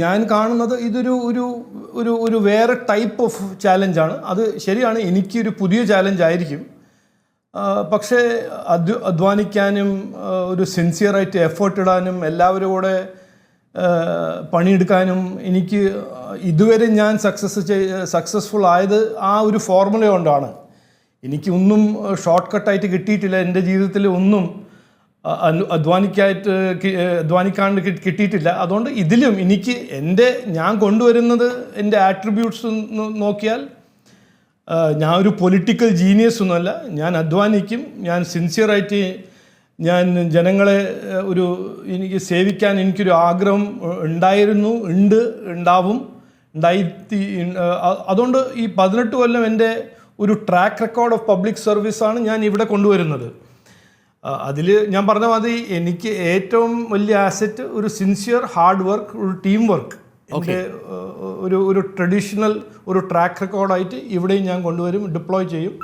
ഞാൻ കാണുന്നത് ഇതൊരു ഒരു ഒരു ഒരു വേറെ ടൈപ്പ് ഓഫ് ചാലഞ്ചാണ്. അത് ശരിയാണ്, എനിക്കൊരു പുതിയ ചാലഞ്ച് ആയിരിക്കും. പക്ഷേ അധ്വാനിക്കാനും ഒരു സിൻസിയറായിട്ട് എഫേർട്ട് ഇടാനും എല്ലാവരും കൂടെ പണിയെടുക്കാനും എനിക്ക് ഇതുവരെ ഞാൻ സക്സസ്ഫുൾ ആയത് ആ ഒരു ഫോർമുല കൊണ്ടാണ്. എനിക്കൊന്നും ഷോർട്ട് കട്ടായിട്ട് കിട്ടിയിട്ടില്ല. എൻ്റെ ജീവിതത്തിൽ ഒന്നും അധ്വാനിക്കാണ്ട് കിട്ടിയിട്ടില്ല. അതുകൊണ്ട് ഇതിലും എനിക്ക് ഞാൻ കൊണ്ടുവരുന്നത് എൻ്റെ ആട്രിബ്യൂട്ട്സ് നോക്കിയാൽ ഞാൻ ഒരു പൊളിറ്റിക്കൽ ജീനിയസ് ഒന്നുമല്ല. ഞാൻ അധ്വാനിക്കും, ഞാൻ സിൻസിയറായിട്ട് ഞാൻ ജനങ്ങളെ എനിക്ക് സേവിക്കാൻ എനിക്കൊരു ആഗ്രഹം ഉണ്ടാവും. അതുകൊണ്ട് ഈ 18 കൊല്ലം എൻ്റെ ഒരു ട്രാക്ക് റെക്കോർഡ് ഓഫ് പബ്ലിക് സർവീസാണ് ഞാൻ ഇവിടെ കൊണ്ടുവരുന്നത്. അതിൽ ഞാൻ പറഞ്ഞ മാതിരി എനിക്ക് ഏറ്റവും വലിയ ആസെറ്റ് ഒരു സിൻസിയർ ഹാർഡ് വർക്ക്, ഒരു ടീം വർക്ക്. എൻ്റെ ഒരു ട്രഡീഷണൽ ഒരു ട്രാക്ക് റെക്കോർഡായിട്ട് ഇവിടെയും ഞാൻ കൊണ്ടുവരും, ഡിപ്ലോയ് ചെയ്യും.